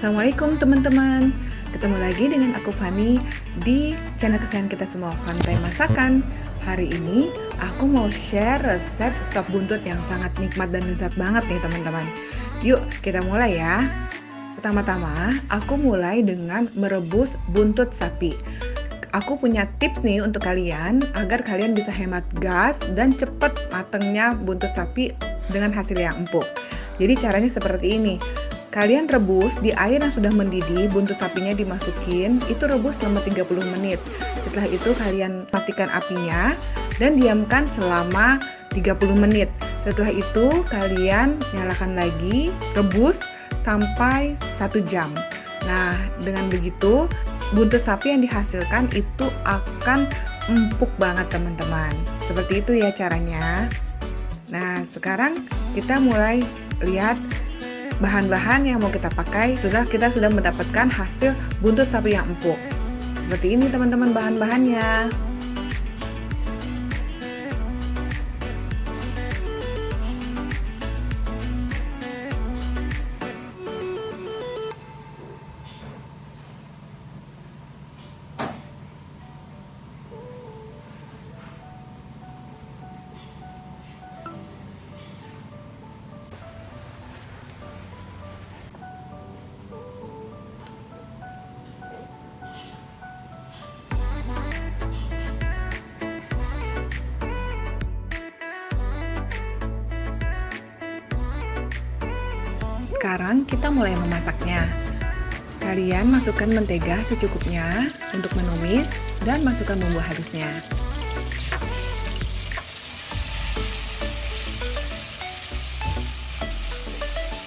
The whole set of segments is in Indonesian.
Assalamualaikum teman-teman. Ketemu lagi dengan aku Fani di channel kesayangan kita semua, Fantai Masakan. Hari ini aku mau share resep sop buntut yang sangat nikmat dan lezat banget nih teman-teman. Yuk kita mulai ya. Pertama-tama aku mulai dengan merebus buntut sapi. Aku punya tips nih untuk kalian agar kalian bisa hemat gas dan cepat matengnya buntut sapi dengan hasil yang empuk. Jadi caranya seperti ini. Kalian rebus di air yang sudah mendidih, buntut sapinya dimasukin, itu rebus selama 30 menit. Setelah itu kalian matikan apinya dan diamkan selama 30 menit. Setelah itu kalian nyalakan lagi, rebus sampai 1 jam. Nah, dengan begitu buntut sapi yang dihasilkan itu akan empuk banget teman-teman. Seperti itu ya caranya. Nah, sekarang kita mulai lihat bahan-bahan yang mau kita pakai. Kita sudah mendapatkan hasil buntut sapi yang empuk. Seperti ini teman-teman bahan-bahannya. Sekarang kita mulai memasaknya. Kalian masukkan mentega secukupnya untuk menumis dan masukkan bumbu halusnya.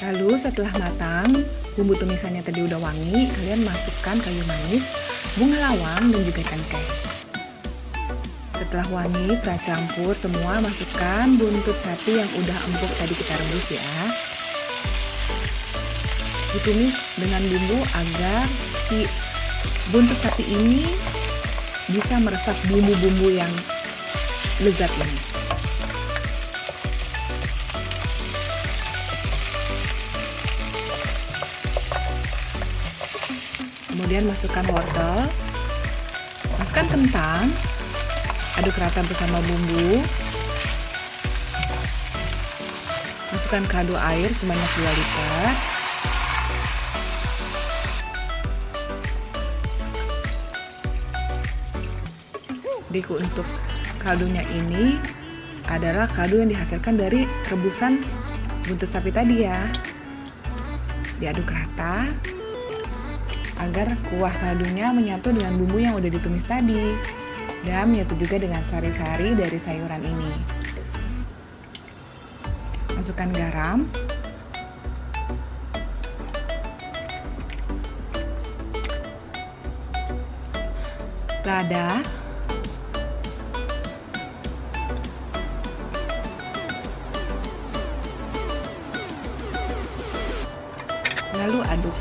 Lalu setelah matang, bumbu tumisannya tadi udah wangi, kalian masukkan kayu manis, bunga lawang, dan juga cengkeh. Setelah wangi, campur semua, masukkan buntut sapi yang udah empuk tadi kita rebus ya. Ditumis dengan bumbu agar si buntut sapi ini bisa meresap bumbu-bumbu yang lezat ini. Kemudian masukkan wortel, masukkan kentang, aduk rata bersama bumbu, masukkan kaldu air sebanyak 2 liter. Untuk kaldunya ini adalah kaldu yang dihasilkan dari rebusan buntut sapi tadi ya. Diaduk rata agar kuah kaldunya menyatu dengan bumbu yang udah ditumis tadi dan menyatu juga dengan sari-sari dari sayuran ini. Masukkan garam, lada, lalu aduk.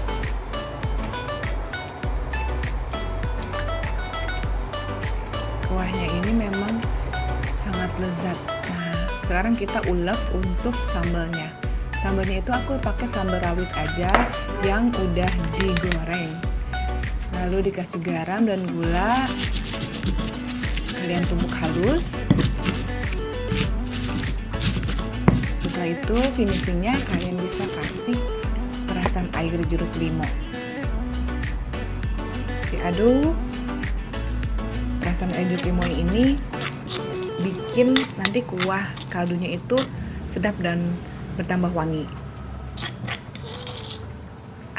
Kuahnya ini memang sangat lezat. Nah, sekarang kita ulek untuk sambalnya. Sambalnya itu aku pakai sambal rawit aja yang udah digoreng. Lalu dikasih garam dan gula. Kalian tumbuk halus. Setelah itu finishingnya kalian bisa kasih perasan air jeruk limau. Diaduk. Perasan air jeruk limau ini bikin nanti kuah kaldunya itu sedap dan bertambah wangi.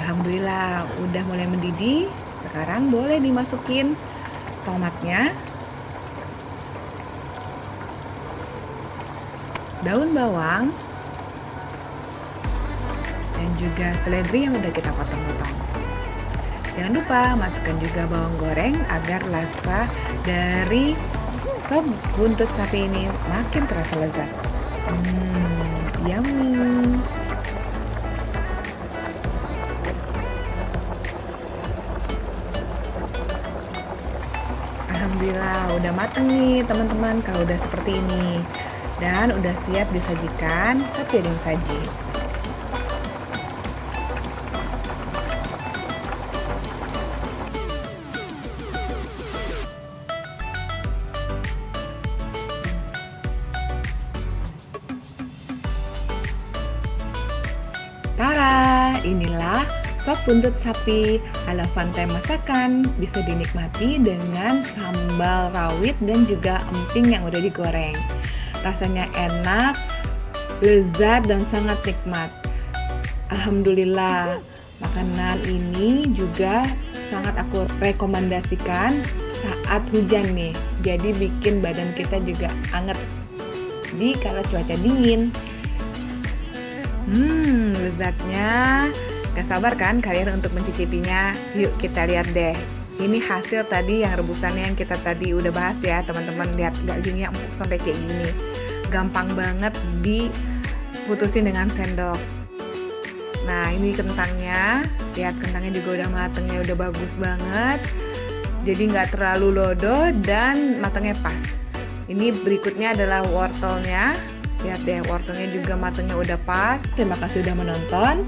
Alhamdulillah udah mulai mendidih. Sekarang boleh dimasukin tomatnya, daun bawang, dan juga seledri yang udah kita potong-potong. Jangan lupa masukkan juga bawang goreng agar rasa dari sop buntut sapi ini makin terasa lezat. Yummy. Alhamdulillah udah mateng nih teman-teman kalau udah seperti ini. Dan udah siap disajikan ke piring saji. Inilah sop buntut sapi ala Pantai Masakan, bisa dinikmati dengan sambal rawit dan juga emping yang udah digoreng. Rasanya enak, lezat dan sangat nikmat. Alhamdulillah, makanan ini juga sangat aku rekomendasikan saat hujan nih. Jadi bikin badan kita juga anget di kala cuaca dingin. Lezatnya. Gak sabar kan kalian untuk mencicipinya? Yuk kita lihat deh. Ini hasil tadi yang rebusannya yang kita tadi udah bahas ya teman-teman. Lihat dagingnya empuk sampai kayak gini. Gampang banget diputusin dengan sendok. Nah ini kentangnya. Lihat kentangnya juga udah matengnya udah bagus banget. Jadi gak terlalu lodo dan matangnya pas. Ini berikutnya adalah wortelnya. Lihat deh wortelnya juga matangnya udah pas. Terima kasih udah menonton.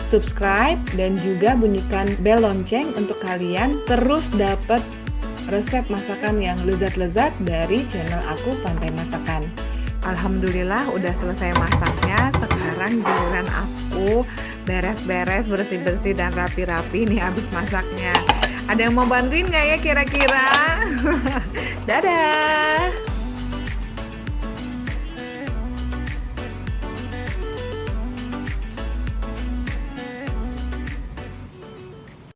Subscribe dan juga bunyikan bel lonceng untuk kalian terus dapat resep masakan yang lezat-lezat dari channel aku Pantai Masakan. Alhamdulillah udah selesai masaknya. Sekarang giliran aku beres-beres, bersih-bersih dan rapi-rapi nih habis masaknya. Ada yang mau bantuin nggak ya kira-kira? Dadah!